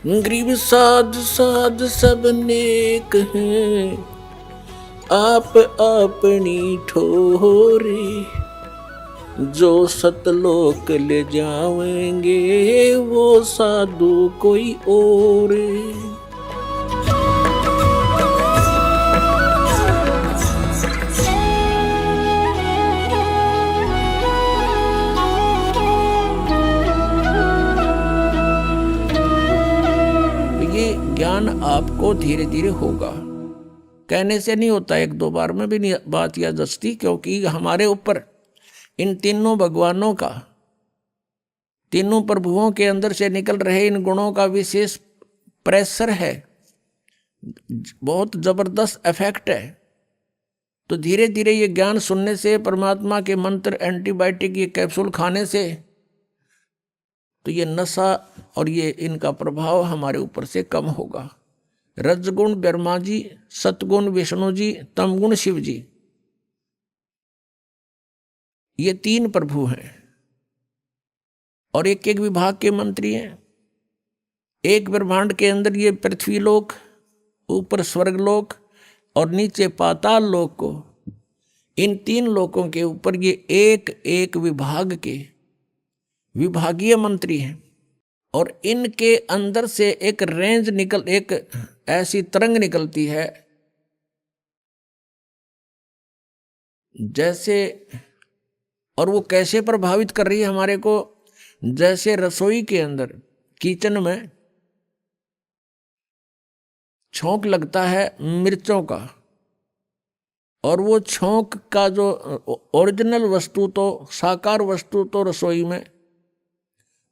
Grieve साध साध सब नेक हैं, आप अपनी ठोरे। जो सतलोक ले जाएंगे वो साधु कोई और। ये ज्ञान आपको धीरे धीरे होगा, कहने से नहीं होता, एक दो बार में भी नहीं बात या दस्ती, क्योंकि हमारे ऊपर इन तीनों भगवानों का, तीनों प्रभुओं के अंदर से निकल रहे इन गुणों का विशेष प्रेशर है, बहुत जबरदस्त इफेक्ट है। तो धीरे धीरे ये ज्ञान सुनने से, परमात्मा के मंत्र, एंटीबायोटिक, ये कैप्सूल खाने से, तो ये नशा और ये इनका प्रभाव हमारे ऊपर से कम होगा। रजगुण ब्रह्मा जी, सतगुण विष्णु जी, तमगुण शिव जी, ये तीन प्रभु हैं और एक एक विभाग के मंत्री हैं। एक ब्रह्मांड के अंदर ये पृथ्वी लोक, ऊपर स्वर्ग लोक और नीचे पाताल लोक को, इन तीन लोकों के ऊपर ये एक एक विभाग के विभागीय मंत्री हैं। और इनके अंदर से एक रेंज निकल, एक ऐसी तरंग निकलती है जैसे, और वो कैसे प्रभावित कर रही है हमारे को, जैसे रसोई के अंदर, किचन में छौंक लगता है मिर्चों का, और वो छौंक का जो ओरिजिनल वस्तु, तो साकार वस्तु तो रसोई में,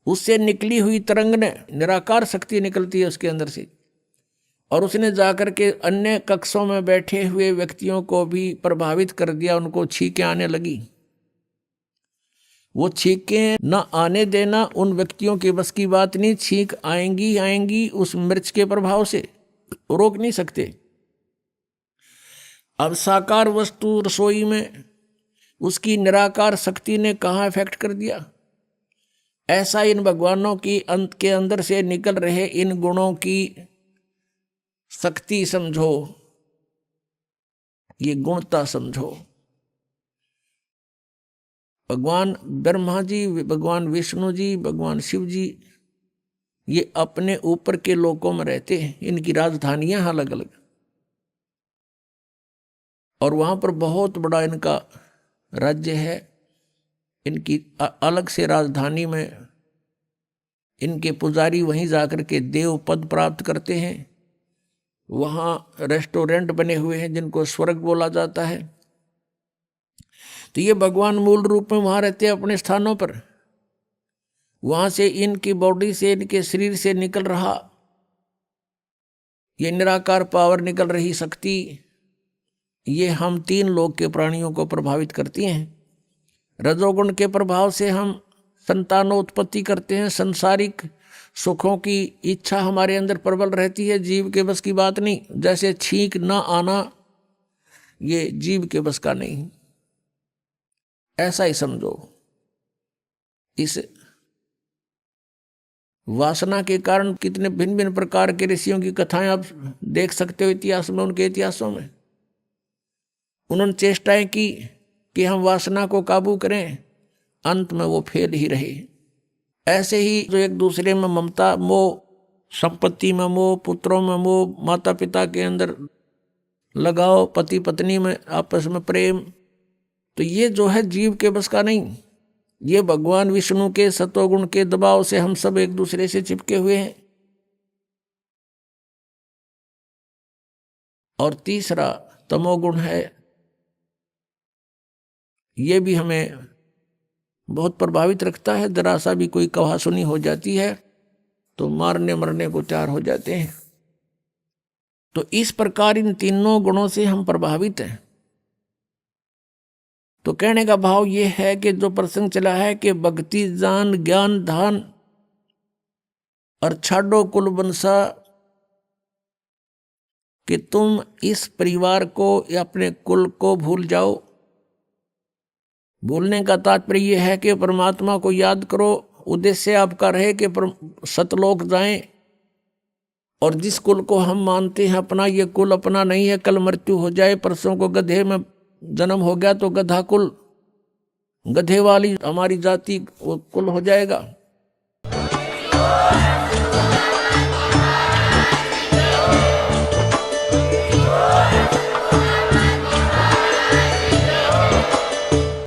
उससे निकली हुई तरंग ने, निराकार शक्ति निकलती है उसके अंदर से, और उसने जाकर के अन्य कक्षों में बैठे हुए व्यक्तियों को भी प्रभावित कर दिया, उनको छींकें आने लगी। वो छींकें न आने देना उन व्यक्तियों के बस की बात नहीं, छींक आएंगी आएंगी उस मिर्च के प्रभाव से, रोक नहीं सकते। अब साकार वस्तु रसोई में, उसकी निराकार शक्ति ने कहाँ इफेक्ट कर दिया। ऐसा इन भगवानों की अंत के अंदर से निकल रहे इन गुणों की शक्ति समझो, ये गुणता समझो। भगवान ब्रह्मा जी, भगवान विष्णु जी, भगवान शिव जी, ये अपने ऊपर के लोकों में रहते हैं, इनकी राजधानियां अलग अलग, और वहां पर बहुत बड़ा इनका राज्य है। इनकी अलग से राजधानी में इनके पुजारी वहीं जाकर के देव पद प्राप्त करते हैं। वहाँ रेस्टोरेंट बने हुए हैं जिनको स्वर्ग बोला जाता है। तो ये भगवान मूल रूप में वहाँ रहते हैं अपने स्थानों पर। वहाँ से इनकी बॉडी से, इनके शरीर से निकल रहा ये निराकार पावर, निकल रही शक्ति, ये हम तीन लोक के प्राणियों को प्रभावित करती हैं। रजोगुण के प्रभाव से हम संतानोत्पत्ति करते हैं, सांसारिक सुखों की इच्छा हमारे अंदर प्रबल रहती है, जीव के बस की बात नहीं। जैसे छींक ना आना, ये जीव के बस का नहीं, ऐसा ही समझो। इस वासना के कारण कितने भिन्न भिन्न प्रकार के ऋषियों की कथाएं आप देख सकते हो इतिहास में, उनके इतिहासों में। उन्होंने चेष्टाएं की कि हम वासना को काबू करें, अंत में वो फेल ही रहे। ऐसे ही जो एक दूसरे में ममता, मोह, संपत्ति में मोह, पुत्रों में मोह, माता पिता के अंदर लगाव, पति पत्नी में आपस में प्रेम, तो ये जो है जीव के बस का नहीं। ये भगवान विष्णु के सतोगुण के दबाव से हम सब एक दूसरे से चिपके हुए हैं। और तीसरा तमोगुण है, ये भी हमें बहुत प्रभावित रखता है। जरा सा भी कोई कहासुनी हो जाती है तो मारने मरने को तैयार हो जाते हैं। तो इस प्रकार इन तीनों गुणों से हम प्रभावित हैं। तो कहने का भाव ये है कि जो प्रसंग चला है कि भक्ति जान ज्ञान धान और छाड़ो कुल बंसा, कि तुम इस परिवार को या अपने कुल को भूल जाओ। भूलने का तात्पर्य यह है कि परमात्मा को याद करो, उद्देश्य आपका रहे कि सतलोक जाएं, और जिस कुल को हम मानते हैं अपना, ये कुल अपना नहीं है। कल मृत्यु हो जाए, परसों को गधे में जन्म हो गया तो गधा कुल, गधे वाली हमारी जाति वो कुल हो जाएगा।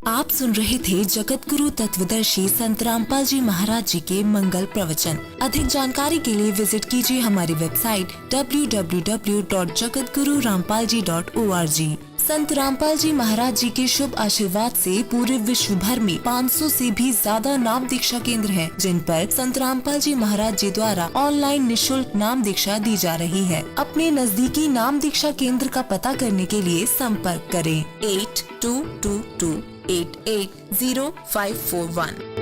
आप सुन रहे थे जगत गुरु तत्वदर्शी संत रामपाल जी महाराज जी के मंगल प्रवचन। अधिक जानकारी के लिए विजिट कीजिए हमारी वेबसाइट www.jagatgururampalji.org। संत रामपाल जी महाराज जी के शुभ आशीर्वाद से पूरे विश्व भर में 500 से भी ज्यादा नाम दीक्षा केंद्र हैं, जिन पर संत रामपाल जी महाराज जी द्वारा ऑनलाइन निशुल्क नाम दीक्षा दी जा रही है। अपने नजदीकी नाम दीक्षा केंद्र का पता करने के लिए संपर्क करें 8222880541।